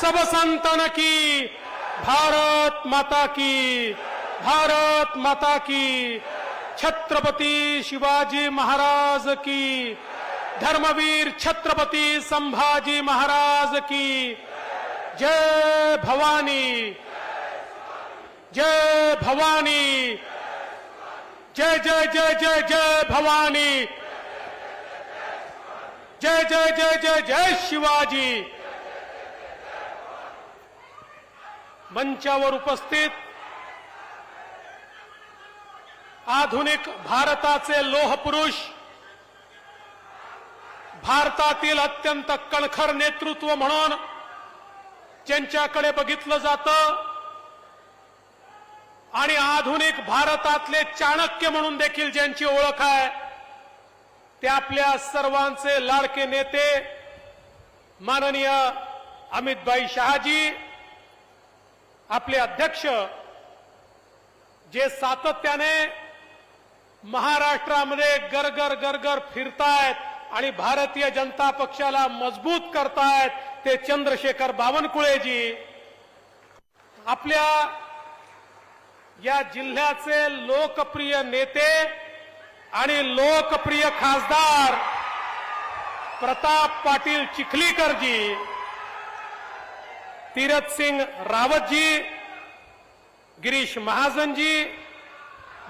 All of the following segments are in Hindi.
सब संतन की, भारत माता की, भारत माता की, छत्रपति शिवाजी महाराज की, धर्मवीर छत्रपति संभाजी महाराज की, जय भवानी, जय भवानी, जय जय जय जय जय भवानी, जय जय जय जय जय शिवाजी। मंचावर उपस्थित आधुनिक भारताचे लोहपुरुष, भारतातील अत्यंत कणखर नेतृत्व म्हणून ज्यांच्याकडे बघितलं जातं आणि आधुनिक भारतातले चाणक्य म्हणून देखील ज्यांची ओळख आहे, ते आपल्या सर्वांचे लाडके नेते माननीय अमितभाई शहाजी, आपले अध्यक्ष, जे सातत्याने महाराष्ट्रामध्ये गरगर गरगर फिरतायत आणि भारतीय जनता पक्षाला मजबूत करतायत, ते चंद्रशेखर बावनकुळेजी, आपल्या या जिल्ह्याचे लोकप्रिय नेते आणि लोकप्रिय खासदार प्रताप पाटील चिखलीकरजी, तीरथसिंग रावतजी, गिरीश महाजनजी,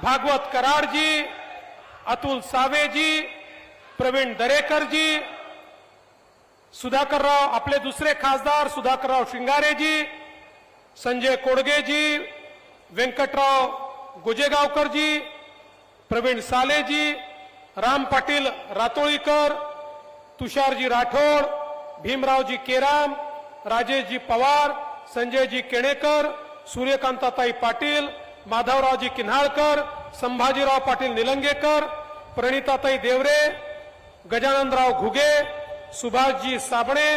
भागवत कराडजी, अतुल सावेजी, प्रवीण दरेकरजी, सुधाकरराव, आपले दुसरे खासदार सुधाकरराव श्रंगारेजी, संजय कोडगेजी, व्यंकटराव गुजेगावकरजी, प्रवीण सालेजी, राम पाटील रातोळीकर, तुषारजी राठोड, भीमरावजी केराम, राजेशजी पवार, संजयजी केणेकर, सूर्यकांताताई पाटील, माधवरावजी किन्हाळकर, संभाजीराव पाटील निलंगेकर, प्रणिताताई देवरे, गजाननराव घुगे, सुभाषजी साबणे,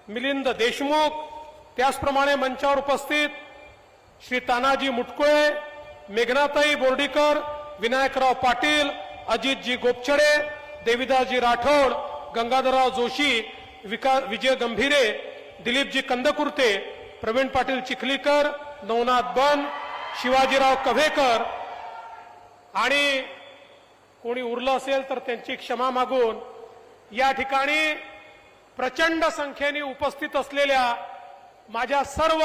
मिलिंद देशमुख, त्याचप्रमाणे मंचावर उपस्थित श्री तानाजी मुटकुळे, मेघनाताई बोर्डीकर, विनायकराव पाटील, अजितजी गोपछडे, देविदासजी राठोड, गंगाधरराव जोशी, विजय गंभीरे, दिलीपजी कंदकुर्ते, प्रवीण पाटील चिखलीकर, नवनाथ बन, शिवाजीराव कव्हेकर आणि कोणी उरलं असेल तर त्यांची क्षमा मागून या ठिकाणी प्रचंड संख्येने उपस्थित असलेल्या माझ्या सर्व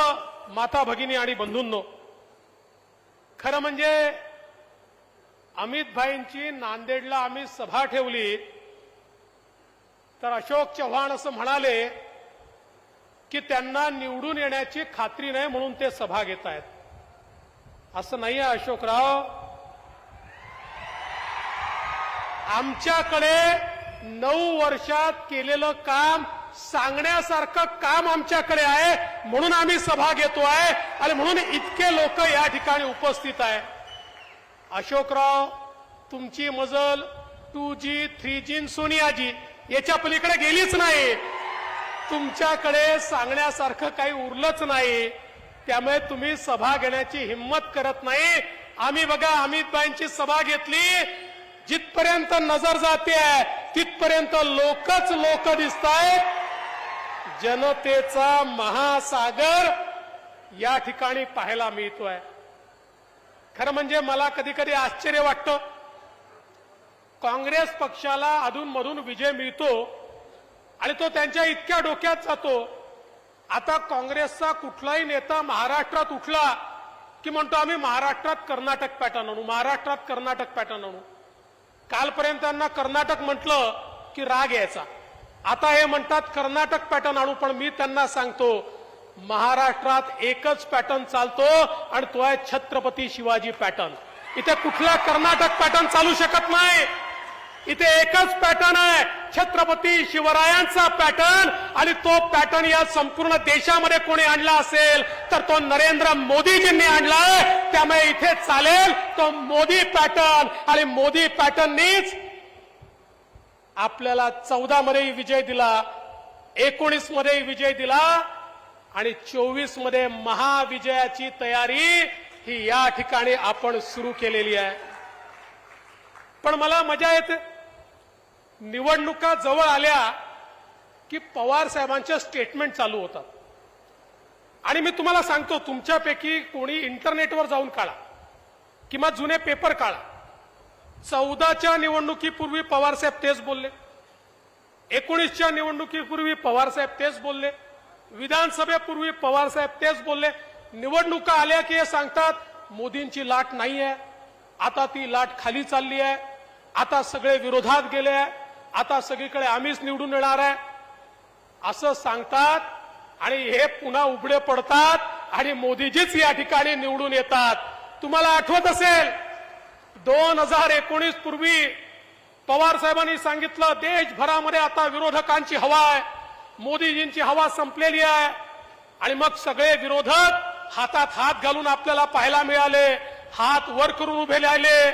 माता भगिनी आणि बंधूंनो, खरं म्हणजे अमितभाईंची नांदेडला आम्ही सभा ठेवली तर अशोक चव्हाण असं म्हणाले की त्यांना निवडून येण्याची खात्री नाही म्हणून ते सभा घेत आहेत. असं नाहीये अशोकराव, आमच्याकडे 9 वर्षात केलेलं काम सांगण्यासारखं काम आमच्याकडे आहे म्हणून आम्ही सभा घेतोय आणि म्हणून इतके लोक या ठिकाणी उपस्थित आहे. अशोकराव, तुमची मजल 2G 3G सोनियाजी याच्या पलीकडे गेलीच नाही. तुमच्याकडे सांगण्यासारखं काही उरलंच नाही, त्यामुळे तुम्ही सभा घेण्याची हिंमत करत नाही. आम्ही बघा अमितभाईंची सभा घेतली, जिथपर्यंत नजर जाते तिथपर्यंत लोकच लोक दिसतायत. जनतेचा महासागर या ठिकाणी पाहायला मिळतोय. खरं म्हणजे मला कधी कधी आश्चर्य वाटतं, काँग्रेस पक्षाला अधूनमधून विजय मिळतो आणि तो त्यांच्या इतक्या डोक्यात जातो. आता काँग्रेसचा कुठलाही नेता महाराष्ट्रात उठला की म्हणतो आम्ही महाराष्ट्रात कर्नाटक पॅटर्न आणू, महाराष्ट्रात कर्नाटक पॅटर्न आणू. कालपर्यंत त्यांना कर्नाटक म्हटलं की राग यायचा, आता हे म्हणतात कर्नाटक पॅटर्न आणू. पण मी त्यांना सांगतो, महाराष्ट्रात एकच पॅटर्न चालतो आणि तो आहे छत्रपती शिवाजी पॅटर्न. इथे कुठला कर्नाटक पॅटर्न चालू शकत नाही. इथे एकच पॅटर्न आहे, छत्रपती शिवरायांचा पॅटर्न, आणि तो पॅटर्न या संपूर्ण देशामध्ये कोणी आणला असेल तर तो नरेंद्र मोदीजींनी आणलाय. त्यामुळे इथे चालेल तो मोदी पॅटर्न, आणि मोदी पॅटर्ननीच आपल्याला 14 मध्ये विजय दिला, 19 मध्ये विजय दिला, आणि 24 मध्ये महाविजयाची तयारी ही या ठिकाणी आपण सुरू केलेली आहे. पण मला मजा येते, निवडणुका जवळ आल्या की पवार साहेबांचे स्टेटमेंट चालू होतात. आणि मी तुम्हाला सांगतो, तुमच्यापैकी कोणी इंटरनेटवर जाऊन काढा किंवा जुने पेपर काढा. 14च्या निवडणुकीपूर्वी पवारसाहेब तेच बोलले, 19च्या निवडणुकीपूर्वी पवारसाहेब तेच बोलले, विधानसभेपूर्वी पवारसाहेब तेच बोलले. निवडणुका आल्या की हे सांगतात मोदींची लाट नाही आहे, आता ती लाट खाली चालली आहे, आता सगळे विरोधात गेले आहे, आता सगळीकडे आम्हीच निवडून येणार आहे असं सांगतात. आणि हे पुन्हा उघडे पडतात आणि मोदीजीच या ठिकाणी निवडून येतात. तुम्हाला आठवत असेल 2019 पूर्वी पवार साहेबांनी सांगितलं देशभरामध्ये आता विरोधकांची हवा आहे, मोदीजींची हवा संपलेली आहे. आणि मग सगळे विरोधक हातात हात घालून आपल्याला पाहायला मिळाले, हात वर करून उभे राहिले.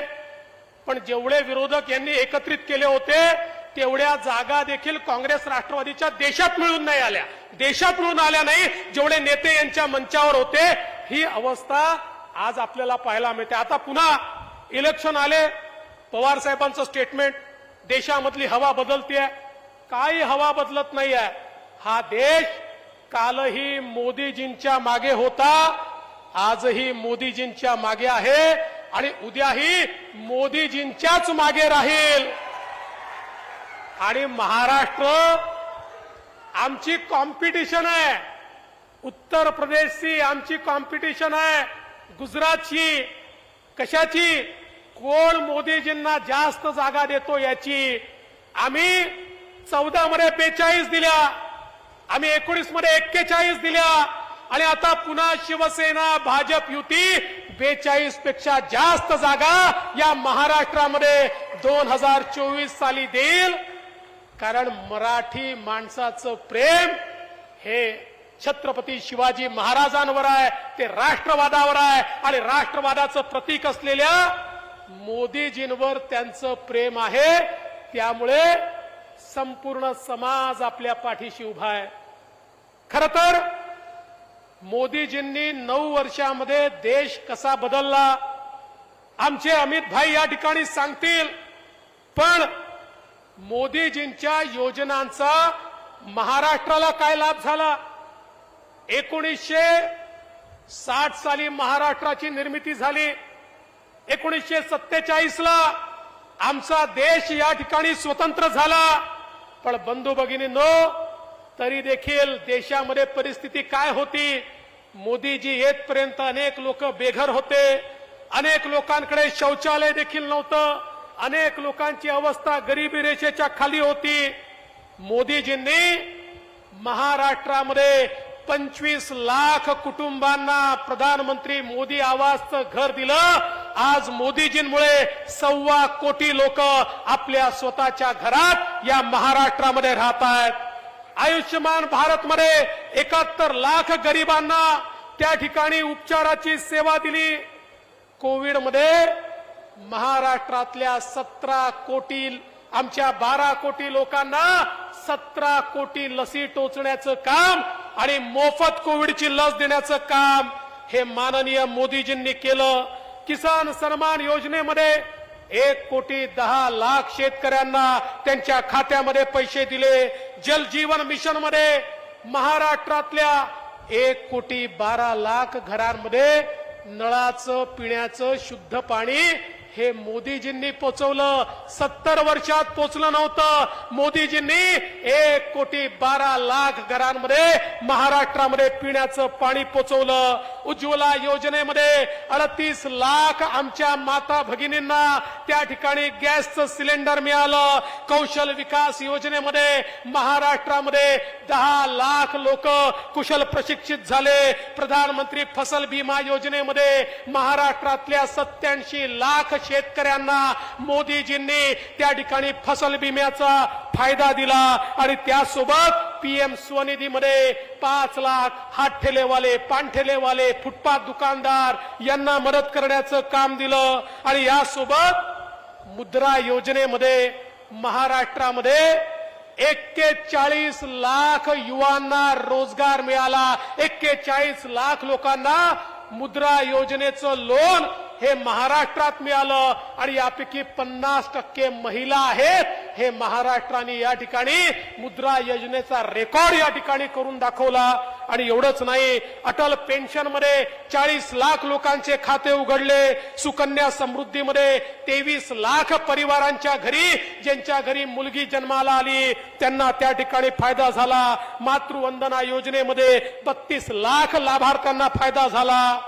पण जेवढे विरोधक यांनी एकत्रित केले होते तेवढ्या जागा देखील काँग्रेस राष्ट्रवादीच्या देशात मिळून नाही आल्या, देशात मिळून आल्या नाही जेवढे नेते यांच्या मंचावर होते. ही अवस्था आज आपल्याला पाहायला मिळते. आता पुन्हा इलेक्शन आले, पवार साहेबांचं स्टेटमेंट देशामधली हवा बदलतीये. काही हवा बदलत नाहीये. हा देश कालही मोदीजींच्या मागे होता, आजही मोदीजींच्या मागे आहे आणि उद्याही मोदीजींच्याच मागे राहील. आणि महाराष्ट्र आमची कॉम्पिटिशन आहे, उत्तर प्रदेशची आमची कॉम्पिटिशन आहे, गुजरातची. कशाची? कोण मोदीजींना जास्त जागा देतो याची. आम्ही 14 मध्ये 42 दिल्या, आम्ही 19 मध्ये 41 दिल्या आणि आता पुन्हा शिवसेना भाजप युती 42 पेक्षा जास्त जागा या महाराष्ट्रामध्ये 2024 साली देईल. कारण मराठी माणसाचं प्रेम हे छत्रपती शिवाजी महाराजांवर आहे, ते राष्ट्रवादावर आहे आणि राष्ट्रवादाचं प्रतीक असलेल्या मोदीजींवर त्यांचं प्रेम आहे. त्यामुळे संपूर्ण समाज आपल्या पाठीशी उभा आहे. खरं तर मोदीजींनी 9 वर्षामध्ये देश कसा बदलला आमचे अमित भाई या ठिकाणी सांगतील. पण मोदीजींच्या योजनांचा महाराष्ट्राला काय लाभ झाला? 1960 साली महाराष्ट्राची निर्मिती झाली. 1947 ला आमचा देश या ठिकाणी स्वतंत्र झाला. पण बंधू भगिनींनो, तरी देखील देशामध्ये परिस्थिती काय होती? मोदीजी येतपर्यंत अनेक लोक बेघर होते, अनेक लोकांकडे शौचालय देखील नव्हतं, अनेक लोकांची अवस्था गरिबी रेषेच्या खाली होती. मोदीजींनी महाराष्ट्रामध्ये 25 लाख कुटुंबांना प्रधानमंत्री मोदी आवासचं घर दिलं. आज मोदीजींमुळे 1.25 कोटी लोक आपल्या स्वतःच्या घरात या महाराष्ट्रामध्ये राहत आहेत. आयुष्यमान भारतमध्ये 71 लाख गरिबांना त्या ठिकाणी उपचाराची सेवा दिली. कोविडमध्ये महाराष्ट्रातल्या 17 कोटी आमच्या 12 कोटी लोकांना 17 कोटी लसी टोचण्याचं काम आणि मोफत कोविडची लस देण्याचं काम हे माननीय मोदीजींनी केलं. किसान सन्मान योजनेमध्ये 1,10,00,000 शेतकऱ्यांना त्यांच्या खात्यामध्ये पैसे दिले. जल जीवन मिशन मध्ये महाराष्ट्रातल्या 1,12,00,000 घरांमध्ये नळाचं पिण्याचं शुद्ध पाणी हे मोदीजींनी पोचवलं. 70 वर्षात पोचलं नव्हतं. मोदीजींनी 1,12,00,000 घरांमध्ये महाराष्ट्रामध्ये पिण्याचं पाणी पोचवलं. उज्ज्वला योजनेमध्ये 38 लाख आमच्या माता भगिनींना त्या ठिकाणी गॅसचं सिलेंडर मिळालं. कौशल विकास योजनेमध्ये महाराष्ट्रामध्ये 10 लाख लोक कुशल प्रशिक्षित झाले. प्रधानमंत्री फसल बीमा योजनेमध्ये महाराष्ट्रातल्या 87 लाख शेतकऱ्यांना मोदीजींनी त्या ठिकाणी फसल विम्याचा फायदा दिला. आणि त्यासोबत पीएम स्वनिधीमध्ये 5 लाख हात ठेलेवाले, पान ठेलेवाले, फुटपाथ दुकानदार यांना मदत करण्याचं काम दिलं. आणि यासोबत मुद्रा योजनेमध्ये महाराष्ट्रामध्ये 41 लाख युवांना रोजगार मिळाला. 41 लाख लोकांना मुद्रा योजनेचं लोन हे महाराष्ट्रात मिळालं. आणि यापैकी 50% महिला आहेत. हे महाराष्ट्राने या ठिकाणी मुद्रा योजनेचा रेकॉर्ड या ठिकाणी करून दाखवला. आणि एवढंच नाही, अटल पेन्शन मध्ये 40 लाख लोकांचे खाते उघडले. सुकन्या समृद्धीमध्ये 23 लाख परिवारांच्या घरी, ज्यांच्या घरी मुलगी जन्माला आली त्यांना त्या ठिकाणी फायदा झाला. मातृवंदना योजनेमध्ये 32 लाख लाभार्थ्यांना फायदा झाला.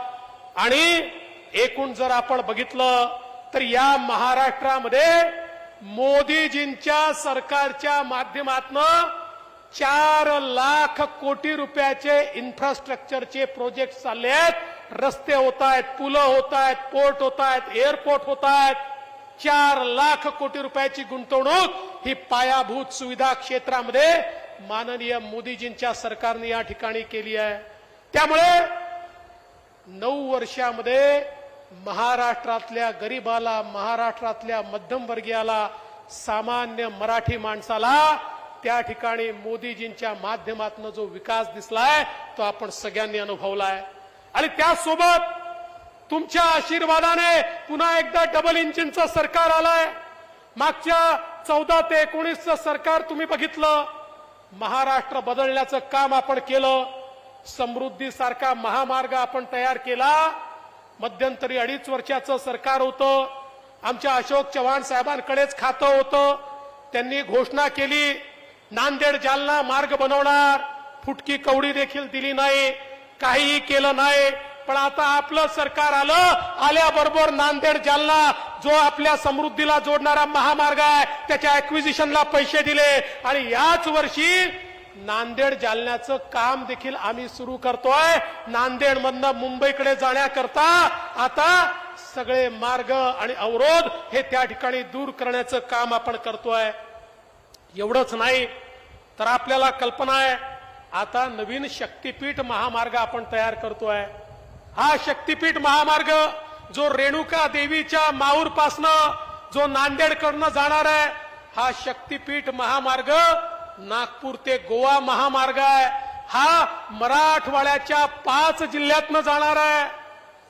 आणि एकूण जर आपण बघितलं तर या महाराष्ट्रामध्ये मोदीजींच्या सरकारच्या माध्यमातून 4 लाख कोटी रुपयाचे इन्फ्रास्ट्रक्चरचे प्रोजेक्ट चालले आहेत. रस्ते होत आहेत, पुलं होत आहेत, पोर्ट होत आहेत, एअरपोर्ट होत आहेत. 4 लाख कोटी रुपयाची गुंतवणूक ही पायाभूत सुविधा क्षेत्रामध्ये माननीय मोदीजींच्या सरकारने या ठिकाणी केली आहे. त्यामुळे 9 वर्षामध्ये महाराष्ट्रातल्या गरीबाला, महाराष्ट्रातल्या मध्यमवर्गीयाला, सामान्य मराठी माणसाला त्या ठिकाणी मोदीजींच्या माध्यमातून जो विकास दिसलाय तो आपण सगळ्यांनी अनुभवलाय. आणि त्यासोबत तुमच्या आशीर्वादाने पुन्हा एकदा डबल इंजिनचं सरकार आलंय. मागच्या 14 ते 19चं सरकार तुम्ही बघितलं, महाराष्ट्र बदलण्याचं काम आपण केलं. समृद्धीसारखा महामार्ग आपण तयार केला. मध्यंतरी 2.5 वर्षाचं सरकार होतं. आमच्या अशोक चव्हाण साहेबांकडेच खातं होतं. त्यांनी घोषणा केली नांदेड जालना मार्ग बनवणार, फुटकी कवडी देखील दिली नाही, काहीही केलं नाही. पण आता आपलं सरकार आल्याबरोबर नांदेड जालना जो आपल्या समृद्धीला जोडणारा महामार्ग आहे त्याच्या ऍक्विजिशनला पैसे दिले. आणि याच वर्षी नांदेड जालन्याचं काम देखील आम्ही सुरू करतोय. नांदेडमधनं मुंबईकडे जाण्याकरता आता सगळे मार्ग आणि अवरोध हे त्या ठिकाणी दूर करण्याचं काम आपण करतोय. एवढंच नाही तर आपल्याला कल्पना आहे आता नवीन शक्तीपीठ महामार्ग आपण तयार करतोय. हा शक्तीपीठ महामार्ग जो रेणुका देवीच्या माऊरपासनं जो नांदेडकडनं जाणार आहे, हा शक्तीपीठ महामार्ग नागपूर ते गोवा महामार्ग आहे. हा मराठवाड्याच्या 5 जिल्ह्यातनं जाणार आहे.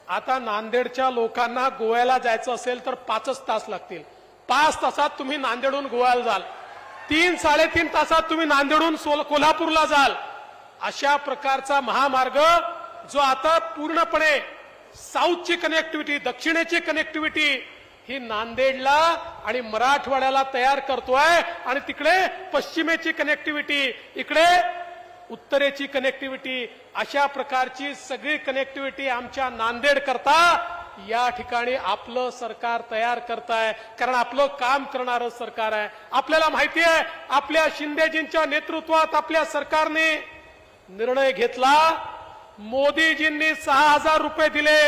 आता नांदेडच्या लोकांना गोव्याला जायचं असेल तर 5च तास लागतील. 5 तासात तुम्ही नांदेडहून गोव्याला जाल, 3-3.5 तासात तुम्ही नांदेडहून कोल्हापूरला जाल. अशा प्रकारचा महामार्ग जो आता पूर्णपणे साऊथची कनेक्टिव्हिटी, दक्षिणेची कनेक्टिव्हिटी ही नांदेडला आणि मराठवाड्याला तयार करतोय. आणि तिकडे पश्चिमेची कनेक्टिव्हिटी, इकडे उत्तरेची कनेक्टिव्हिटी, अशा प्रकारची सगळी कनेक्टिव्हिटी आमच्या नांदेड करता या ठिकाणी आपलं सरकार तयार करताय. कारण आपलं काम करणारं सरकार आहे. आपल्याला माहिती आहे आपल्या शिंदेजींच्या नेतृत्वात आपल्या सरकारने निर्णय घेतला. मोदीजींनी 6,000 रुपये दिले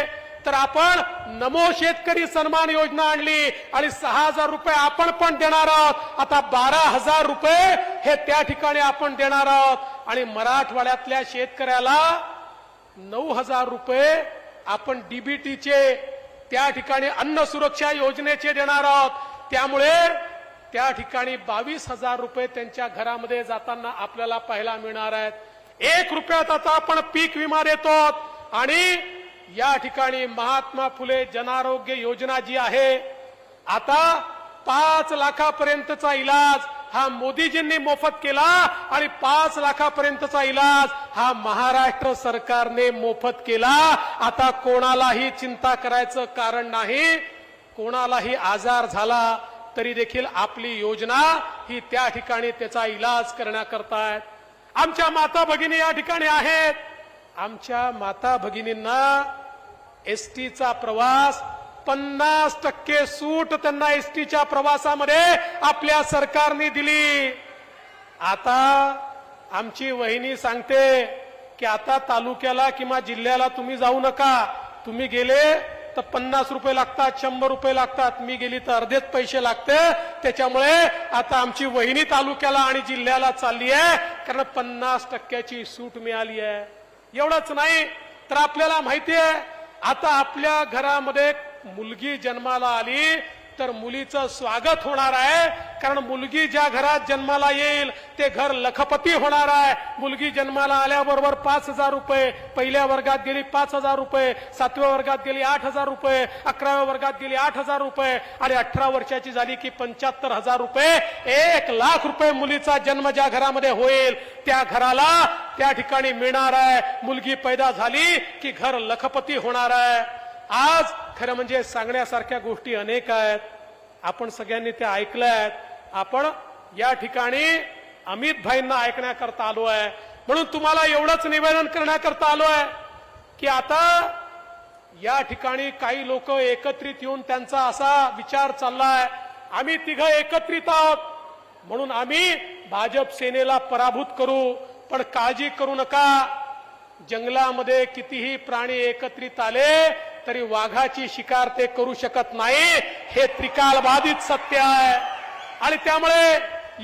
तर आपण नमो शेतकरी सन्मान योजना आणली आणि 6,000 रुपये आपण पण देणार आहोत. आता 12,000 रुपये हे त्या ठिकाणी आपण देणार आहोत. आणि मराठवाड्यातल्या शेतकऱ्याला 9,000 रुपये आपण डीबीटीचे त्या ठिकाणी अन्न सुरक्षा योजनेचे देणार आहोत. त्यामुळे त्या ठिकाणी 22,000 रुपये त्यांच्या घरामध्ये जाताना आपल्याला पाहायला मिळणार आहेत. 1 रुपयात आता आपण पीक विमा देतो. आणि या ठिकाणी महात्मा फुले जनारोग्य योजना जी आहे, आता 5 लाखापर्यंतचा इलाज हा मोदीजींनी मोफत केला. आणि 5 लाखापर्यंतचा इलाज हा महाराष्ट्र सरकारने मोफत केला. आता कोणालाही चिंता करायचं कारण नाही. कोणालाही आजार झाला तरी देखील आपली योजना ही त्या ठिकाणी त्याचा इलाज करण्याकरता आहे. आमच्या माता भगिनी या ठिकाणी आहेत. आमच्या माता भगिनींना एसटीचा प्रवास 50% सूट त्यांना एसटीच्या प्रवासामध्ये आपल्या सरकारने दिली. आता आमची वहिनी सांगते की आता तालुक्याला किंवा जिल्ह्याला तुम्ही जाऊ नका. तुम्ही गेले तर 50 रुपये लागतात, 100 रुपये लागतात. मी गेली तर अर्धेच पैसे लागते. त्याच्यामुळे आता आमची वहिनी तालुक्याला आणि जिल्ह्याला चालली आहे कारण 50% सूट मिळाली आहे. एवढंच नाही तर आपल्याला माहिती आहे आता आपल्या घरामध्ये मुलगी जन्माला आली तर मुलीचं स्वागत होणार आहे, कारण मुलगी ज्या घरात जन्माला येईल ते घर लखपती होणार आहे. मुलगी जन्माला आल्याबरोबर 5,000 रुपये, पहिल्या वर्गात गेली 5,000 रुपये, 7व्या वर्गात गेली 8,000 रुपये, 11व्या वर्गात गेली 8,000 रुपये आणि 18 वर्षाची झाली की 75,000 रुपये. 1,00,000 रुपये मुलीचा जन्म ज्या घरामध्ये होईल त्या घराला त्या ठिकाणी मिळणार आहे. मुलगी पैदा झाली की घर लखपती होणार आहे. आज खरं म्हणजे सांगण्यासारख्या गोष्टी अनेक आहेत. आपण सगळ्यांनी त्या ऐकल्यात. आपण या ठिकाणी अमित भाईंना ऐकण्याकरता आलो आहे, म्हणून तुम्हाला एवढंच निवेदन करण्याकरता आलो आहे की आता या ठिकाणी काही लोक एकत्रित येऊन त्यांचा असा विचार चाललाय, आम्ही तिघं एकत्रित आहोत म्हणून आम्ही भाजप सेनेला पराभूत करू. पण काळजी करू नका, जंगलामध्ये कितीही प्राणी एकत्रित आले तरी वाघाची शिकार ते करू शकत नाही. हे त्रिकालबाधित सत्य आहे. आणि त्यामुळे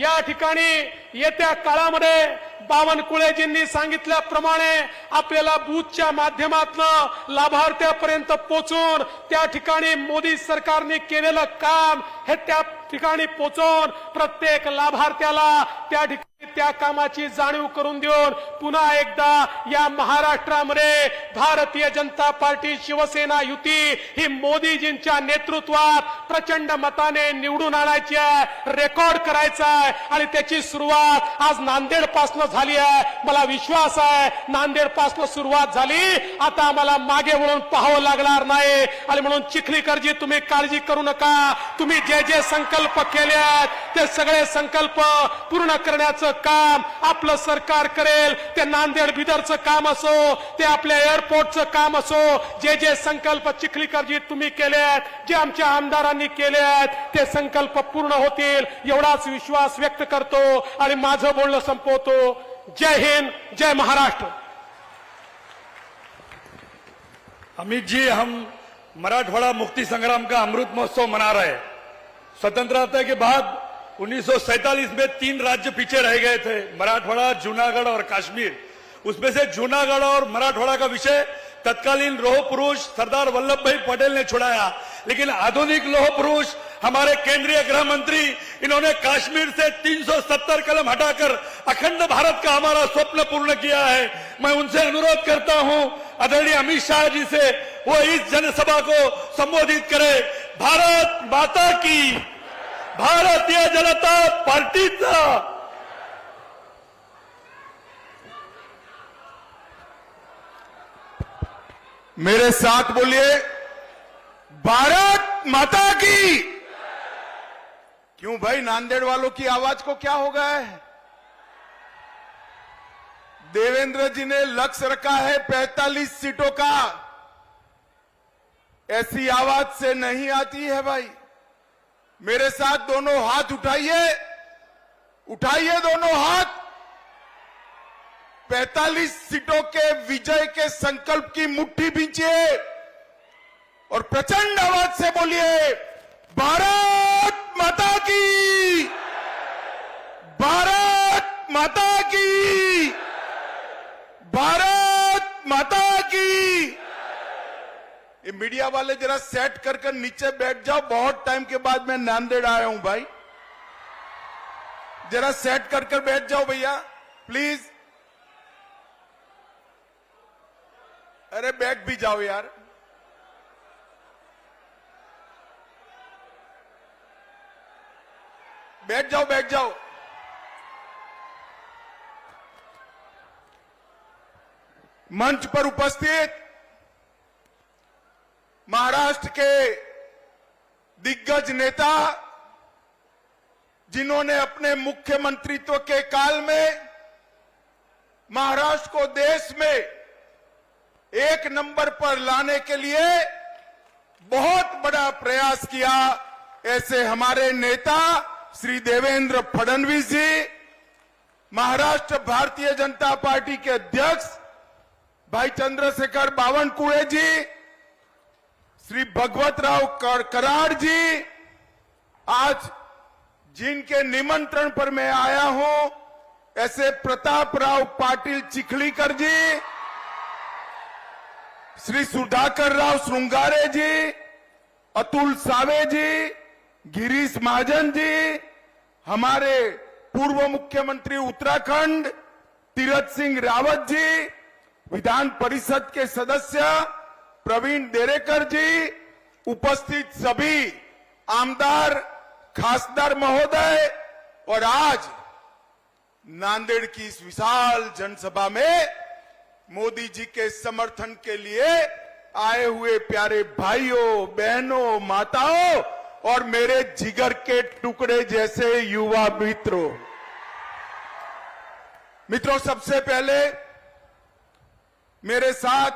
या ठिकाणी येत्या काळामध्ये बावनकुळेजींनी सांगितल्याप्रमाणे आपल्याला बूथच्या माध्यमातून लाभार्थ्यापर्यंत पोहोचून त्या ठिकाणी मोदी सरकारने केलेलं काम हे त्या ठिकाणी पोहोचून प्रत्येक लाभार्थ्याला त्या ठिकाणी त्या कामाची जाणीव करून देऊन पुन्हा एकदा या महाराष्ट्रामध्ये भारतीय जनता पार्टी शिवसेना युती ही मोदीजींच्या नेतृत्वात प्रचंड मताने निवडून आणायची आहे, रेकॉर्ड करायचा आहे. आणि त्याची सुरुवात आज नांदेड पासून झाली आहे. मला विश्वास आहे नांदेड पासून सुरुवात झाली, आता आम्हाला मागे वळून पाहावं लागणार नाही. आणि म्हणून चिखलीकरजी तुम्ही काळजी करू नका. तुम्ही जे जे संकल्प केले आहेत ते सगळे संकल्प पूर्ण करण्याचं काम आपलं सरकार करेल. ते नांदेड बिदरचं काम असो, ते आपल्या एअरपोर्टचं काम असो, जे जे संकल्प चिखलीकरजी तुम्ही केले आहेत, जे आमच्या आमदारांनी केले आहेत ते संकल्प पूर्ण होतील एवढाच विश्वास व्यक्त करतो आणि माझं बोलणं संपवतो. जय हिंद, जय महाराष्ट्र. अमित जी, हम मराठवाड़ा मुक्ति संग्राम का अमृत महोत्सव मना रहे हैं. स्वतंत्रता के बाद 1947 में 3 राज्य पीछे रह गए थे, मराठवाड़ा, जूनागढ़ और कश्मीर. उसमें से जूनागढ़ और मराठवाड़ा का विषय तत्कालीन लौह पुरुष सरदार वल्लभ भाई पटेल ने छुड़ाया. लेकिन आधुनिक लौह पुरुष हमारे केंद्रीय गृह मंत्री, इन्होंने कश्मीर से 370 कलम हटाकर अखंड भारत का हमारा स्वप्न पूर्ण किया है. मैं उनसे अनुरोध करता हूं आदरणीय अमित शाह जी से, वो इस जनसभा को संबोधित करें. भारत माता की, भारतीय जनता पार्टीचा मेरे साथ बोलिए, भारत माता की. क्यों भाई, नांदेड़ वालों की आवाज को क्या हो गया है? देवेंद्र जी ने लक्ष्य रखा है 45 सीटों का. ऐसी आवाज से नहीं आती है भाई. मेरे साथ दोनों हाथ उठाइए, उठाइए दोनों हाथ. 45 सीटों के विजय के संकल्प की मुट्ठी बींचिए और प्रचंड आवाज से बोलिए, भारत माता की, भारत माता की, भारत माता की. ये मीडिया वाले जरा सेट कर नीचे बैठ जाओ. बहुत टाइम के बाद मैं नांदेड़ आया हूं भाई. जरा सेट कर बैठ जाओ भैया प्लीज. अरे बैठ भी जाओ यार. बैठ जाओ, बैठ जाओ. मंच पर उपस्थित महाराष्ट्र के दिग्गज नेता, जिन्होंने अपने मुख्यमंत्रित्व के काल में महाराष्ट्र को देश में 1 नंबर पर लाने के लिए बहुत बड़ा प्रयास किया, ऐसे हमारे नेता श्री देवेंद्र फडणवीस जी, महाराष्ट्र भारतीय जनता पार्टी के अध्यक्ष भाई चंद्रशेखर बावनकुळे जी, श्री भगवतराव कराड़ जी, आज जिनके निमंत्रण पर मैं आया हूं, ऐसे प्रताप राव पाटिल चिखलीकर जी, श्री सुधाकर राव श्रृंगारे जी, अतुल सावे जी, गिरीश महाजन जी, हमारे पूर्व मुख्यमंत्री उत्तराखंड तीरथ सिंह रावत जी, विधान परिषद के सदस्य प्रवीण देरेकर जी, उपस्थित सभी आमदार, खासदार महोदय और आज नांदेड़ की इस विशाल जनसभा में मोदी जी के समर्थन के लिए आए हुए प्यारे भाइयों, बहनों, माताओं और मेरे जिगर के टुकड़े जैसे युवा मित्रों, सबसे पहले मेरे साथ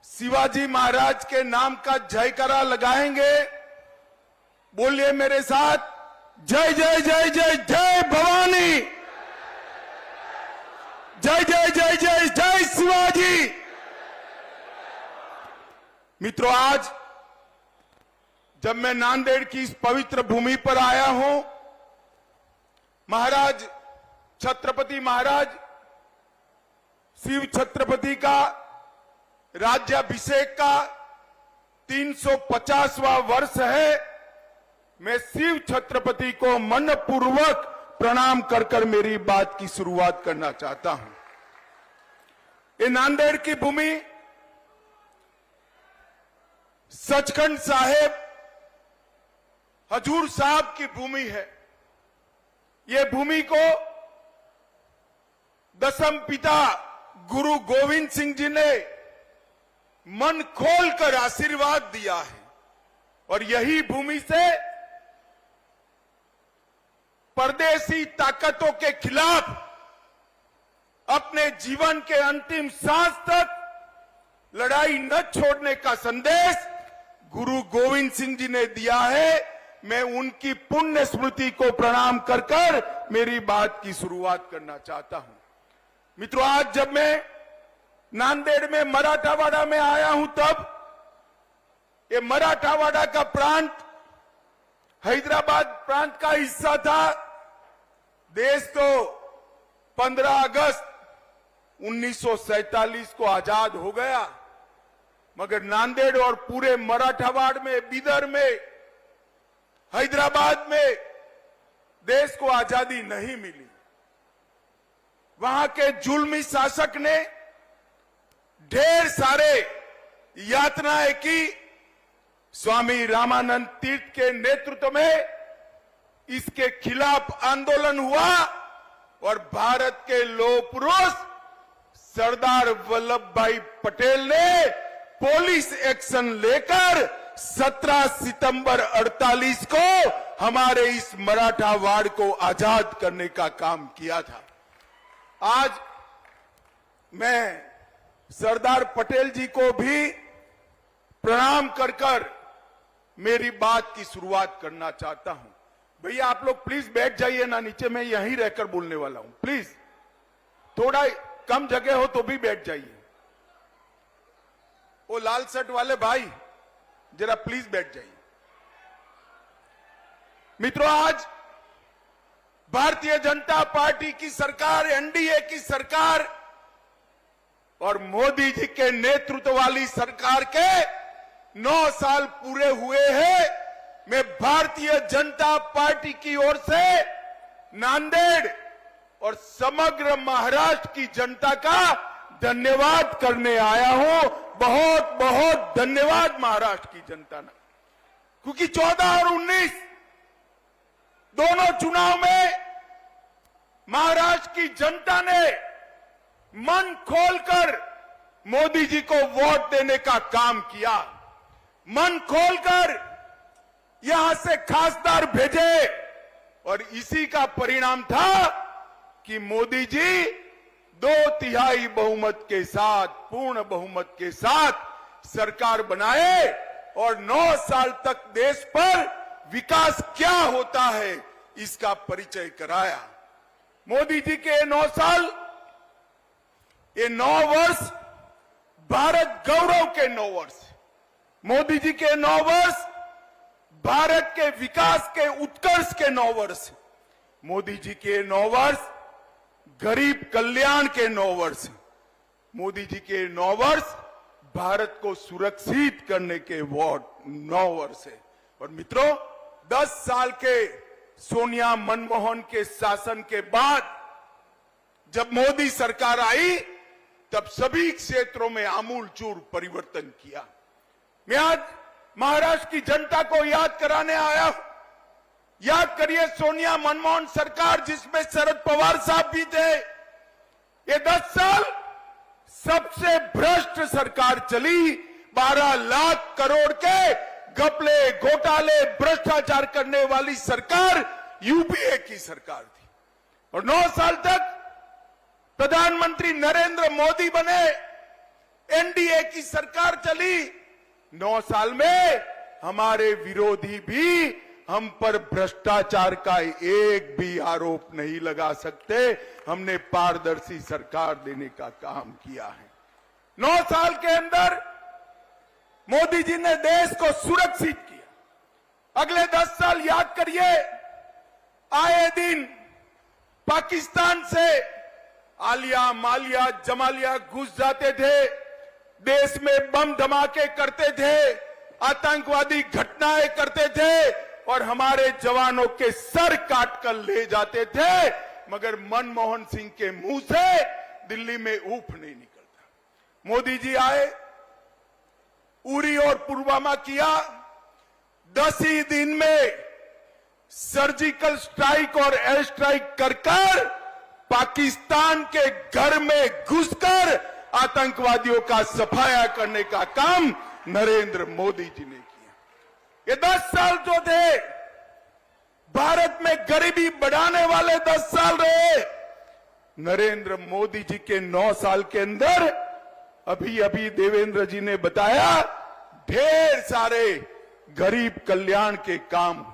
शिवाजी महाराज के नाम का जयकारा लगाएंगे। बोलिए मेरे साथ, जय जय जय जय जय भवानी, जय जय जय जय जय शिवाजी। मित्रों, आज जब मैं नांदेड़ की इस पवित्र भूमि पर आया हूं, महाराज छत्रपति महाराज शिव छत्रपति का राज्याभिषेक का 350वां वर्ष है। मैं शिव छत्रपति को मनपूर्वक प्रणाम कर कर मेरी बात की शुरुआत करना चाहता हूं। ये नांदेड़ की भूमि सचखंड साहेब हजूर साहब की भूमि है। ये भूमि को दसम पिता गुरु गोविंद सिंह जी ने मन खोलकर आशीर्वाद दिया है और यही भूमि से परदेशी ताकतों के खिलाफ अपने जीवन के अंतिम सांस तक लड़ाई न छोड़ने का संदेश गुरु गोविंद सिंह जी ने दिया है। मैं उनकी पुण्य स्मृति को प्रणाम कर कर मेरी बात की शुरुआत करना चाहता हूं। मित्रों, आज जब मैं नांदेड़ में मराठावाड़ा में आया हूं, तब ये मराठावाड़ा का प्रांत हैदराबाद प्रांत का हिस्सा था। देश तो 15 अगस्त 1947 को आजाद हो गया, मगर नांदेड़ और पूरे मराठावाड़ में, बीदर में, हैदराबाद में देश को आजादी नहीं मिली। वहां के जुल्मी शासक ने ढेर सारे यातनाएं की। स्वामी रामानंद तीर्थ के नेतृत्व में इसके खिलाफ आंदोलन हुआ और भारत के लौह पुरुष सरदार वल्लभ भाई पटेल ने पुलिस एक्शन लेकर 17 सितंबर 48 को हमारे इस मराठावाड़ को आजाद करने का काम किया था। आज मैं सरदार पटेल जी को भी प्रणाम कर कर मेरी बात की शुरुआत करना चाहता हूं। भैया आप लोग प्लीज बैठ जाइए ना नीचे, मैं यहीं रहकर बोलने वाला हूं। प्लीज थोड़ा कम जगह हो तो भी बैठ जाइए। वो लाल शर्ट वाले भाई जरा प्लीज बैठ जाइए। मित्रों, आज भारतीय जनता पार्टी की सरकार, एनडीए की सरकार और मोदी जी के नेतृत्व वाली सरकार के 9 साल पूरे हुए हैं। मैं भारतीय जनता पार्टी की ओर से नांदेड़ और समग्र महाराष्ट्र की जनता का धन्यवाद करने आया हूं। बहुत बहुत धन्यवाद महाराष्ट्र की जनता ने, क्योंकि 14 और 19 दोनों चुनाव में महाराष्ट्र की जनता ने मन खोलकर मोदी जी को वोट देने का काम किया। मन खोलकर यहां से खासदार भेजे और इसी का परिणाम था कि मोदी जी 2/3 बहुमत के साथ, पूर्ण बहुमत के साथ सरकार बनाए और 9 साल तक देश पर विकास क्या होता है इसका परिचय कराया। मोदी जी के 9 साल, ये 9 वर्ष भारत गौरव के 9 वर्ष। मोदी जी के 9 वर्ष भारत के विकास के, उत्कर्ष के 9 वर्ष। मोदी जी के 9 वर्ष गरीब कल्याण के 9 वर्ष। मोदी जी के 9 वर्ष भारत को सुरक्षित करने के 9 वर्ष है। और मित्रों, 10 साल के सोनिया मनमोहन के शासन के बाद जब मोदी सरकार आई तब सभी क्षेत्रों में आमूलचूल परिवर्तन किया। मैं आज महाराष्ट्र की जनता को याद कराने आया हूं। याद करिए सोनिया मनमोहन सरकार जिसमें शरद पवार साहब भी थे, ये 10 साल सबसे भ्रष्ट सरकार चली। 12 लाख करोड़ के घपले, घोटाले, भ्रष्टाचार करने वाली सरकार यूपीए की सरकार थी। और 9 साल तक प्रधानमंत्री नरेंद्र मोदी बने, एनडीए की सरकार चली। 9 साल में हमारे विरोधी भी हम पर भ्रष्टाचार का एक भी आरोप नहीं लगा सकते। हमने पारदर्शी सरकार देने का काम किया है। 9 साल के अंदर मोदी जी ने देश को सुरक्षित किया। अगले 10 साल याद करिए, आए दिन पाकिस्तान से आलिया, मालिया, जमालिया घुस जाते थे, देश में बम धमाके करते थे, आतंकवादी घटनाएं करते थे और हमारे जवानों के सर काट कर ले जाते थे, मगर मनमोहन सिंह के मुंह से दिल्ली में ऊफ नहीं निकलता। मोदी जी आए, उरी और पुलवामा किया, 10 ही दिन में सर्जिकल स्ट्राइक और एयर स्ट्राइक कर पाकिस्तान के घर में घुसकर आतंकवादियों का सफाया करने का काम नरेंद्र मोदी जी ने किया। ये 10 साल जो थे भारत में गरीबी बढ़ाने वाले 10 साल रहे। नरेंद्र मोदी जी के 9 साल के अंदर अभी अभी देवेंद्र जी ने बताया ढेर सारे गरीब कल्याण के काम।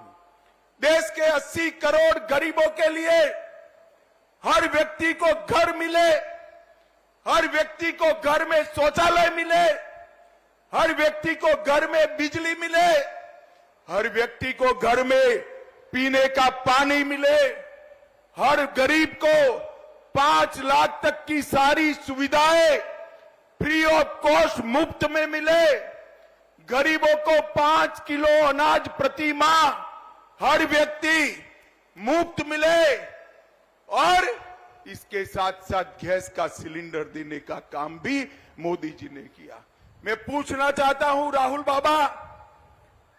देश के 80 करोड़ गरीबों के लिए हर व्यक्ति को घर मिले, हर व्यक्ति को घर में शौचालय मिले, हर व्यक्ति को घर में बिजली मिले, हर व्यक्ति को घर में पीने का पानी मिले, हर गरीब को 5 लाख तक की सारी सुविधाएं फ्री ऑफ कॉस्ट मुफ्त में मिले, गरीबों को 5 किलो अनाज प्रति माह हर व्यक्ति मुफ्त मिले और इसके साथ साथ गैस का सिलेंडर देने का काम भी मोदी जी ने किया। मैं पूछना चाहता हूं राहुल बाबा,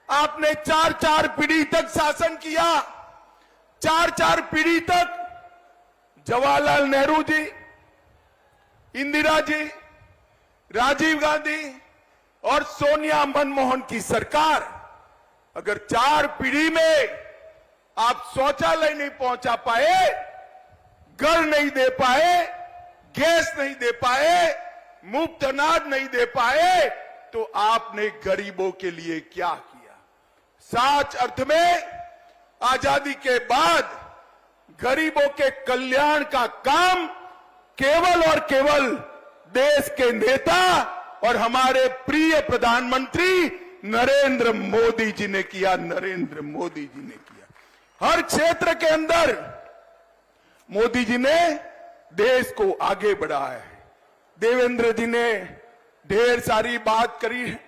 आपने 4 पीढ़ी तक शासन किया, 4 पीढ़ी तक जवाहरलाल नेहरू जी, इंदिरा जी, राजीव गांधी और सोनिया मनमोहन की सरकार, अगर 4 पीढ़ी में आप शौचालय नहीं पहुंचा पाए, घर नहीं दे पाए, गैस नहीं दे पाए, मुफ्त अनाज नहीं दे पाए, तो आपने गरीबों के लिए क्या किया? सच अर्थ में आजादी के बाद गरीबों के कल्याण का काम केवल और केवल देश के नेता और हमारे प्रिय प्रधानमंत्री नरेंद्र मोदी जी ने किया। नरेंद्र मोदी जी ने किया। हर क्षेत्र के अंदर मोदी जी ने देश को आगे बढ़ाया है। देवेंद्र जी ने ढेर सारी बात करी है।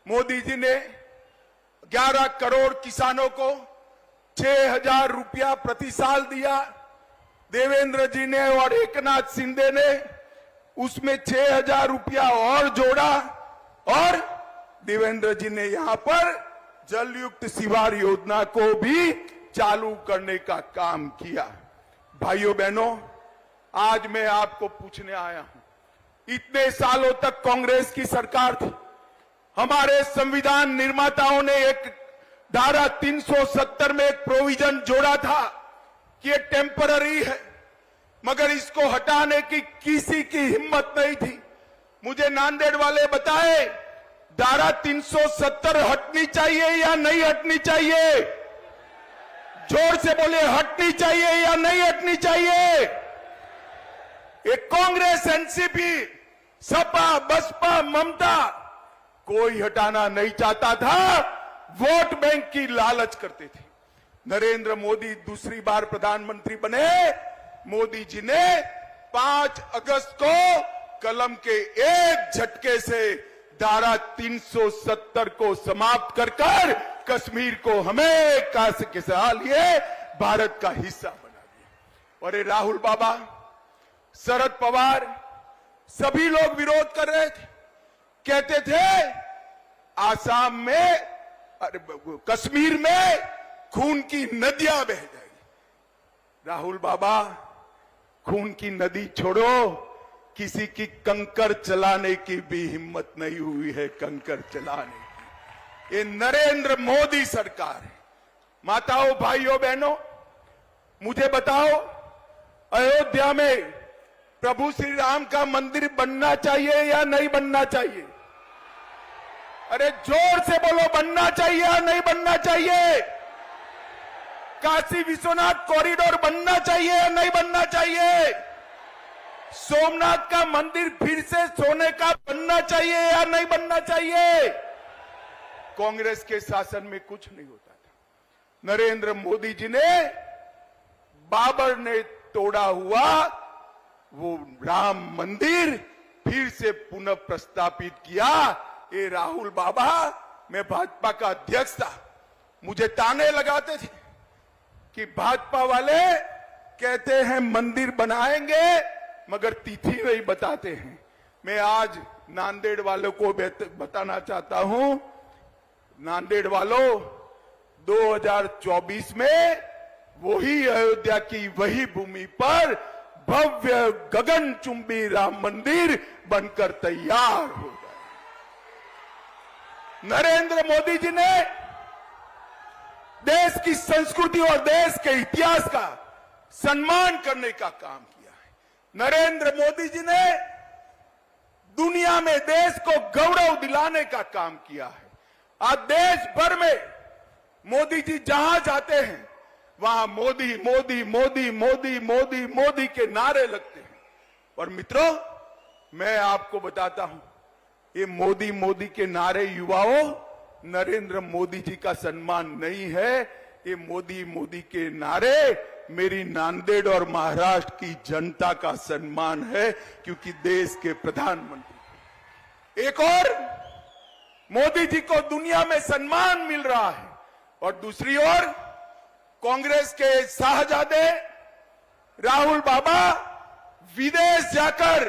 मोदी जी ने 11 करोड़ किसानों को 6,000 रुपया प्रति साल दिया। देवेंद्र जी ने और एकनाथ शिंदे ने उसमें 6,000 रुपया और जोड़ा और देवेंद्र जी ने यहां पर जलयुक्त शिवार योजना को भी चालू करने का काम किया। भाइयों बहनों, आज मैं आपको पूछने आया हूं, इतने सालों तक कांग्रेस की सरकार थी। हमारे संविधान निर्माताओं ने एक धारा 370 में एक प्रोविजन जोड़ा था कि ये टेम्पररी है, मगर इसको हटाने की किसी की हिम्मत नहीं थी। मुझे नांदेड़ वाले बताए धारा 370 हटनी चाहिए या नहीं हटनी चाहिए? जोर से बोले, हटनी चाहिए या नहीं हटनी चाहिए? एक कांग्रेस, एनसीपी, सपा, बसपा, ममता कोई हटाना नहीं चाहता था, वोट बैंक की लालच करते थे। नरेंद्र मोदी दूसरी बार प्रधानमंत्री बने। मोदी जी ने 5 अगस्त को कलम के एक झटके से धारा 370 को समाप्त कर कश्मीर को हमें काश के साल ये भारत का हिस्सा बना दिया। और ये राहुल बाबा, शरद पवार, सभी लोग विरोध कर रहे थे, कहते थे आसाम में, कश्मीर में खून की नदियां बह जाएगी। राहुल बाबा, खून की नदी छोड़ो, किसी की कंकर चलाने की भी हिम्मत नहीं हुई है, कंकर चलाने की। ये नरेंद्र मोदी सरकार है। माताओं, भाइयों, बहनों, मुझे बताओ, अयोध्या में प्रभु श्री राम का मंदिर बनना चाहिए या नहीं बनना चाहिए? अरे जोर से बोलो, बनना चाहिए या नहीं बनना चाहिए? काशी विश्वनाथ कॉरिडोर बनना चाहिए या नहीं बनना चाहिए? सोमनाथ का मंदिर फिर से सोने का बनना चाहिए या नहीं बनना चाहिए? कांग्रेस के शासन में कुछ नहीं होता था। नरेंद्र मोदी जी ने बाबर ने तोड़ा हुआ वो राम मंदिर फिर से पुनः प्रस्तापित किया। ये राहुल बाबा, मैं भाजपा का अध्यक्ष था, मुझे ताने लगाते थे कि भाजपा वाले कहते हैं मंदिर बनाएंगे मगर तिथि नहीं बताते हैं। मैं आज नांदेड़ वालों को बताना चाहता हूं, नांदेड़ वालों, 2024 में वही अयोध्या की वही भूमि पर भव्य गगनचुंबी राम मंदिर बनकर तैयार हो गया। नरेंद्र मोदी जी ने देश की संस्कृति और देश के इतिहास का सम्मान करने का काम किया है। नरेंद्र मोदी जी ने दुनिया में देश को गौरव दिलाने का काम किया है। आज देश भर में मोदी जी जहां जाते हैं वहां मोदी मोदी मोदी मोदी मोदी मोदी के नारे लगते हैं। और मित्रों, मैं आपको बताता हूं, ये मोदी मोदी के नारे युवाओं नरेंद्र मोदी जी का सम्मान नहीं है, ये मोदी मोदी के नारे मेरी नांदेड़ और महाराष्ट्र की जनता का सम्मान है, क्योंकि देश के प्रधानमंत्री। एक और मोदी जी को दुनिया में सम्मान मिल रहा है और दूसरी ओर कांग्रेस के शाहजादे राहुल बाबा विदेश जाकर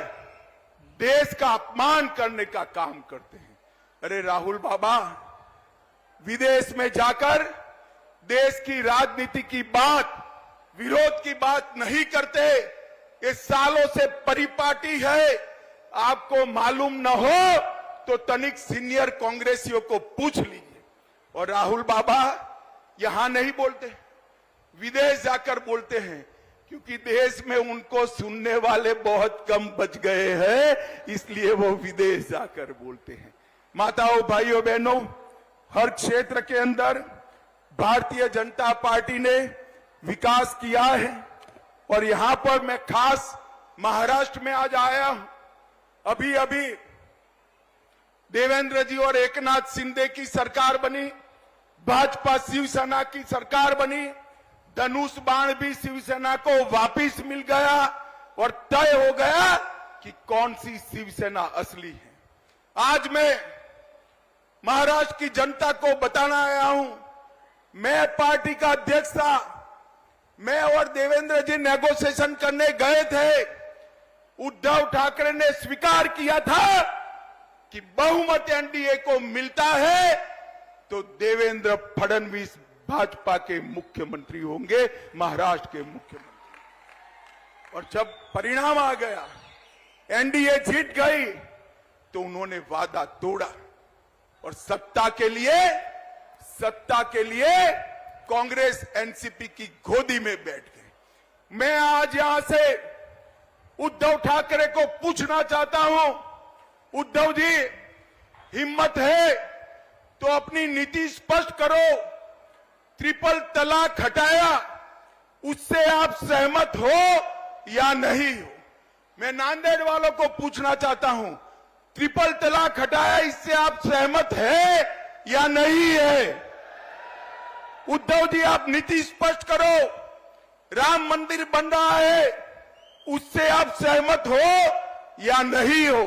देश का अपमान करने का काम करते हैं। अरे राहुल बाबा, विदेश में जाकर देश की राजनीति की बात, विरोध की बात नहीं करते। ये सालों से परिपाटी है, आपको मालूम न हो तो तनिक सीनियर कांग्रेसियों को पूछ लीजिए। और राहुल बाबा यहां नहीं बोलते, विदेश जाकर बोलते हैं, क्योंकि देश में उनको सुनने वाले बहुत कम बच गए हैं, इसलिए वो विदेश जाकर बोलते हैं। माताओं, भाइयों, बहनों, हर क्षेत्र के अंदर भारतीय जनता पार्टी ने विकास किया है और यहां पर मैं खास महाराष्ट्र में आज आया हूं। अभी अभी देवेंद्र जी और एकनाथ शिंदे की सरकार बनी, भाजपा शिवसेना की सरकार बनी, धनुष बाण भी शिवसेना को वापिस मिल गया और तय हो गया कि कौन सी शिवसेना असली है। आज मैं महाराष्ट्र की जनता को बताना आया हूं, मैं पार्टी का अध्यक्ष था, मैं और देवेंद्र जी नेगोशिएशन करने गए थे। उद्धव ठाकरे ने स्वीकार किया था कि बहुमत एनडीए को मिलता है तो देवेंद्र फडणवीस भाजपा के मुख्यमंत्री होंगे, महाराष्ट्र के मुख्यमंत्री। और जब परिणाम आ गया, एनडीए जीत गई, तो उन्होंने वादा तोड़ा और सत्ता के लिए कांग्रेस एनसीपी की गोदी में बैठ गई। मैं आज यहां से उद्धव ठाकरे को पूछना चाहता हूं, उद्धव जी, हिम्मत है तो अपनी नीति स्पष्ट करो। ट्रिपल तलाक हटाया, उससे आप सहमत हो या नहीं हो? मैं नांदेड़ वालों को पूछना चाहता हूं, ट्रिपल तलाक हटाया, इससे आप सहमत है या नहीं है? उद्धव जी, आप नीति स्पष्ट करो। राम मंदिर बन रहा है, उससे आप सहमत हो या नहीं हो?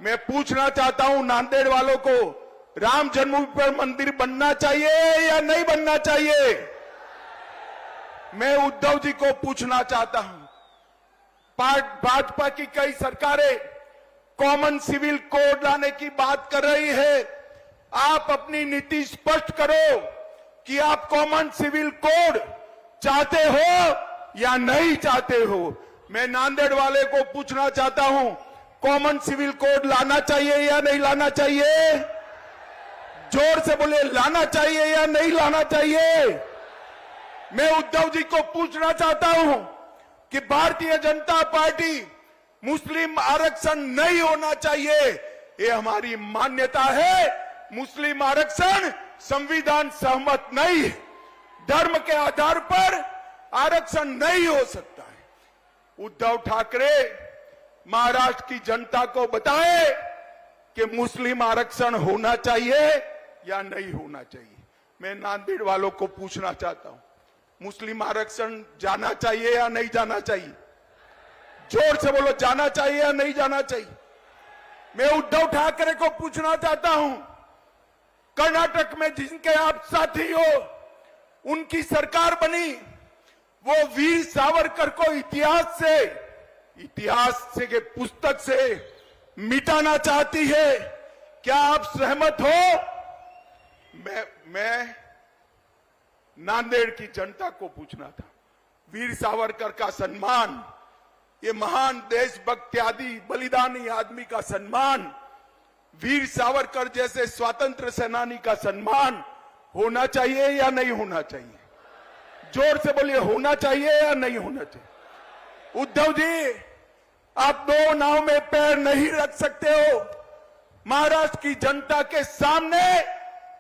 मैं पूछना चाहता हूं नांदेड़ वालों को, राम जन्मभूमि पर मंदिर बनना चाहिए या नहीं बनना चाहिए? मैं उद्धव जी को पूछना चाहता हूं। भाजपा की कई सरकारें कॉमन सिविल कोड लाने की बात कर रही है। आप अपनी नीति स्पष्ट करो कि आप कॉमन सिविल कोड चाहते हो या नहीं चाहते हो। मैं नांदेड़ वाले को पूछना चाहता हूं, कॉमन सिविल कोड लाना चाहिए या नहीं लाना चाहिए? जोर से बोले, लाना चाहिए या नहीं लाना चाहिए? मैं उद्धव जी को पूछना चाहता हूं कि भारतीय जनता पार्टी मुस्लिम आरक्षण नहीं होना चाहिए, ये हमारी मान्यता है। मुस्लिम आरक्षण संविधान सहमत नहीं है। धर्म के आधार पर आरक्षण नहीं हो सकता है। उद्धव ठाकरे महाराष्ट्र की जनता को बताए कि मुस्लिम आरक्षण होना चाहिए या नहीं होना चाहिए। मैं नांदेड़ वालों को पूछना चाहता हूं, मुस्लिम आरक्षण जाना चाहिए या नहीं जाना चाहिए? जोर से बोलो, जाना चाहिए या नहीं जाना चाहिए? मैं उद्धव ठाकरे को पूछना चाहता हूं, कर्नाटक में जिनके आप साथी हो, उनकी सरकार बनी, वो वीर सावरकर को इतिहास से के पुस्तक से मिटाना चाहती है। क्या आप सहमत हो? मैं नांदेड़ की जनता को पूछना था, वीर सावरकर का सम्मान, ये महान देशभक्त आदि बलिदानी आदमी का सम्मान, वीर सावरकर जैसे स्वतंत्र सेनानी का सम्मान होना चाहिए या नहीं होना चाहिए? जोर से बोलिए, होना चाहिए या नहीं होना चाहिए? उद्धव जी, आप दो नाव में पैर नहीं रख सकते हो। महाराष्ट्र की जनता के सामने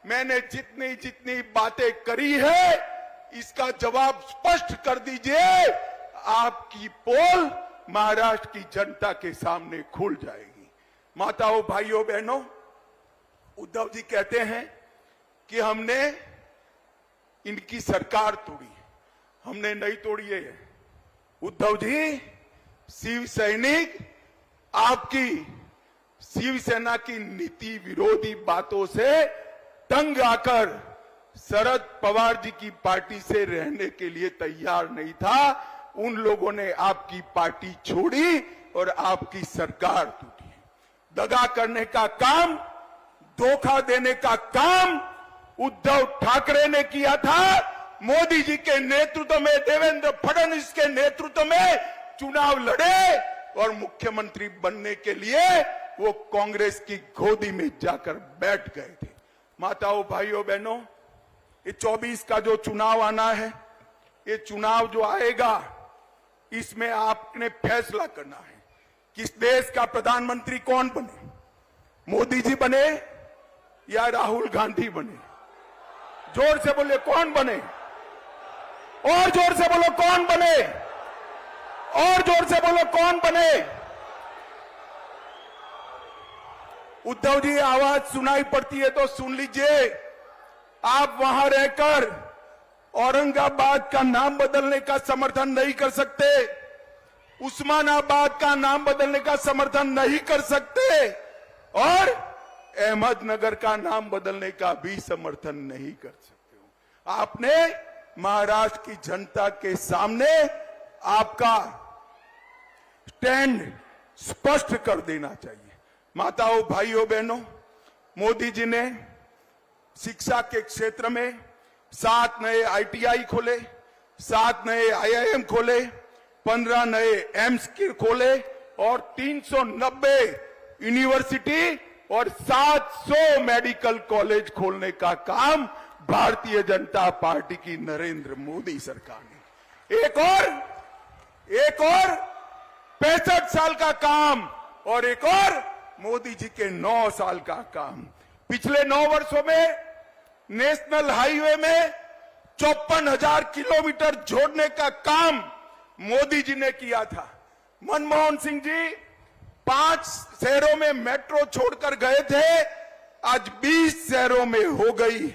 मैंने जितनी बातें करी है, इसका जवाब स्पष्ट कर दीजिए। आपकी पोल महाराष्ट्र की जनता के सामने खुल जाएगी। माताओं, भाइयों, बहनों, उद्धव जी कहते हैं कि हमने इनकी सरकार तोड़ी, हमने नहीं तोड़ी है। उद्धव जी, शिव सैनिक आपकी शिवसेना की नीति विरोधी बातों से तंग आकर शरद पवार जी की पार्टी से रहने के लिए तैयार नहीं था। उन लोगों ने आपकी पार्टी छोड़ी और आपकी सरकार टूटी। दगा करने का काम, धोखा देने का काम उद्धव ठाकरे ने किया था। मोदी जी के नेतृत्व में, देवेंद्र फडणवीस के नेतृत्व में चुनाव लड़े और मुख्यमंत्री बनने के लिए वो कांग्रेस की गोदी में जाकर बैठ गए थे। माताओं, भाइयों, बहनों, ये 24 का जो चुनाव आना है, ये चुनाव जो आएगा, इसमें आपने फैसला करना है कि इस देश का प्रधानमंत्री कौन बने, मोदी जी बने या राहुल गांधी बने? जोर से बोले, कौन बने? और जोर से बोलो, कौन बने? और जोर से बोलो, कौन बने? उद्धव जी, आवाज सुनाई पड़ती है तो सुन लीजिए। आप वहां रहकर औरंगाबाद का नाम बदलने का समर्थन नहीं कर सकते, उस्मानाबाद का नाम बदलने का समर्थन नहीं कर सकते और अहमदनगर का नाम बदलने का भी समर्थन नहीं कर सकते हो। आपने महाराष्ट्र की जनता के सामने आपका स्टैंड स्पष्ट कर देना चाहिए। माताओं, भाइयों, बहनों, मोदी जी ने शिक्षा के क्षेत्र में 7 नए ITI खोले, 7 नए IIM खोले, 15 नए एम्स खोले और 390 यूनिवर्सिटी और 700 मेडिकल कॉलेज खोलने का काम भारतीय जनता पार्टी की नरेंद्र मोदी सरकार ने। एक और 65 साल का काम और एक और मोदी जी के 9 साल का काम। पिछले 9 वर्षों में नेशनल हाईवे में 54,000 किलोमीटर जोड़ने का काम मोदी जी ने किया था। मनमोहन सिंह जी 5 शहरों में मेट्रो छोड़कर गए थे, आज 20 शहरों में हो गई।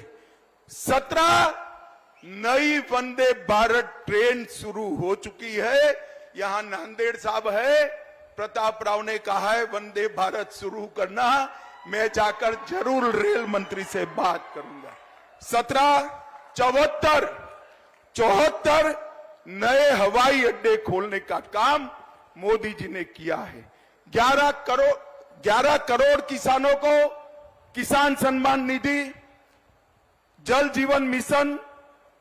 17 नई वंदे भारत ट्रेन शुरू हो चुकी है। यहां नांदेड़ साहब है, प्रताप राव ने कहा है वंदे भारत शुरू करना, मैं जाकर जरूर रेल मंत्री से बात करूंगा। 74 नए हवाई अड्डे खोलने का काम मोदी जी ने किया है। 11 करोड़ किसानों को किसान सम्मान निधि, जल जीवन मिशन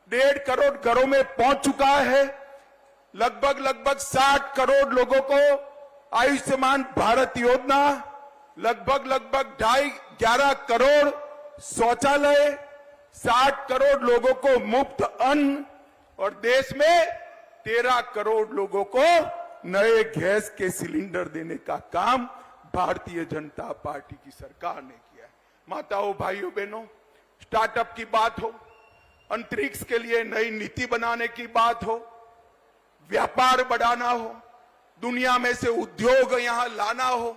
1.5 करोड़ घरों में पहुंच चुका है। लगभग 60 करोड़ लोगों को आयुष्मान भारत योजना, लगभग 11 करोड़ शौचालय, 60 करोड़ लोगों को मुफ्त अन्न और देश में 13 करोड़ लोगों को नए गैस के सिलेंडर देने का काम भारतीय जनता पार्टी की सरकार ने किया है। माताओं, भाइयों, बहनों, स्टार्टअप की बात हो, अंतरिक्ष के लिए नई नीति बनाने की बात हो, व्यापार बढ़ाना हो, दुनिया में से उद्योग यहां लाना हो,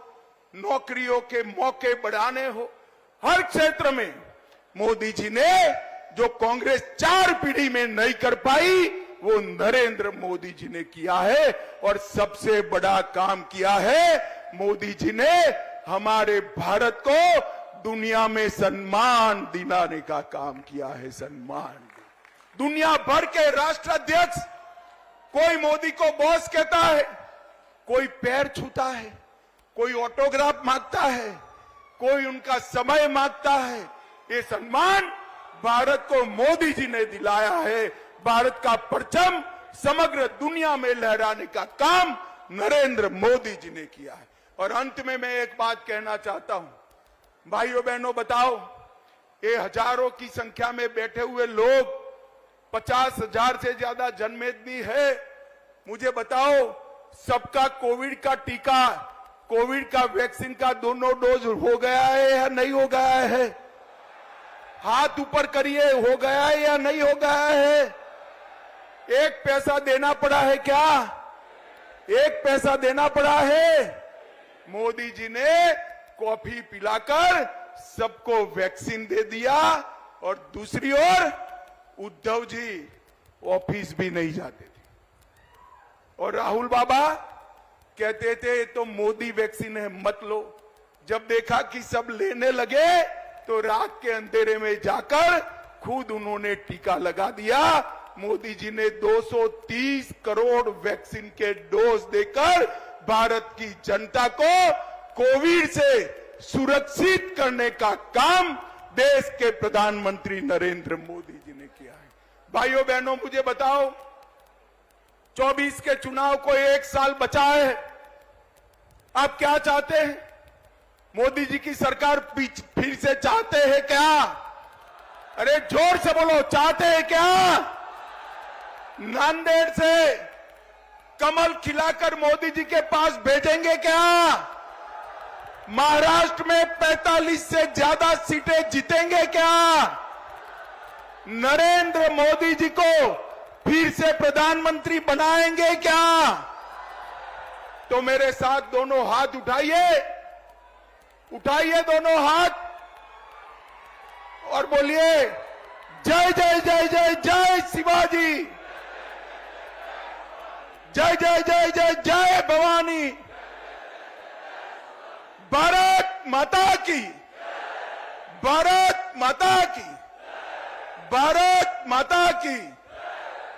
नौकरियों के मौके बढ़ाने हो, हर क्षेत्र में मोदी जी ने जो कांग्रेस 4 पीढ़ी में नहीं कर पाई वो नरेंद्र मोदी जी ने किया है। और सबसे बड़ा काम किया है, मोदी जी ने हमारे भारत को दुनिया में सम्मान दिलाने का काम किया है। सम्मान दुनिया भर के राष्ट्राध्यक्ष कोई मोदी को बॉस कहता है, कोई पैर छूता है, कोई ऑटोग्राफ मांगता है, कोई उनका समय मांगता है। ये सम्मान भारत को मोदी जी ने दिलाया है। भारत का परचम समग्र दुनिया में लहराने का काम नरेंद्र मोदी जी ने किया है। और अंत में मैं एक बात कहना चाहता हूं, भाइयों बहनों, बताओ, ये हजारों की संख्या में बैठे हुए लोग, 50,000 से ज्यादा जनमेदनी है, मुझे बताओ, सबका कोविड का टीका, कोविड का वैक्सीन का दोनों डोज हो गया है या नहीं हो गया है? हाथ ऊपर करिए, हो गया है या नहीं हो गया है? 1 पैसा देना पड़ा है क्या? 1 पैसा देना पड़ा है? मोदी जी ने कॉफी पिलाकर सबको वैक्सीन दे दिया। और दूसरी ओर उद्धव जी ऑफिस भी नहीं जाते थे और राहुल बाबा कहते थे तो मोदी वैक्सीन है, मत लो। जब देखा कि सब लेने लगे तो रात के अंधेरे में जाकर खुद उन्होंने टीका लगा दिया। मोदी जी ने 230 करोड़ वैक्सीन के डोज देकर भारत की जनता को कोविड से सुरक्षित करने का काम देश के प्रधानमंत्री नरेंद्र मोदी जी ने किया है। भाइयों बहनों, मुझे बताओ, 24 के चुनाव को 1 साल बचा है, आप क्या चाहते हैं? मोदी जी की सरकार फिर से चाहते हैं क्या? अरे जोर से बोलो, चाहते हैं क्या? नांदेड़ से कमल खिलाकर मोदी जी के पास भेजेंगे क्या? महाराष्ट्र में 45 से ज्यादा सीटें जीतेंगे क्या? नरेंद्र मोदी जी को फिर से प्रधानमंत्री बनाएंगे क्या? तो मेरे साथ दोनों हाथ उठाइए, उठाइए दोनों हाथ और बोलिए, जय जय जय जय जय शिवाजी, जय जय जय जय जय भवानी, भारत माता की, भारत माता की, भारत माता की,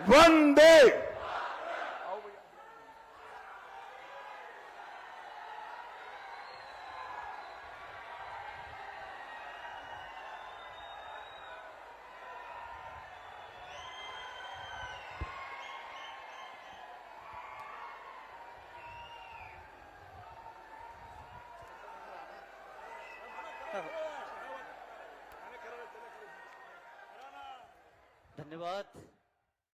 वंदे। धन्यवाद।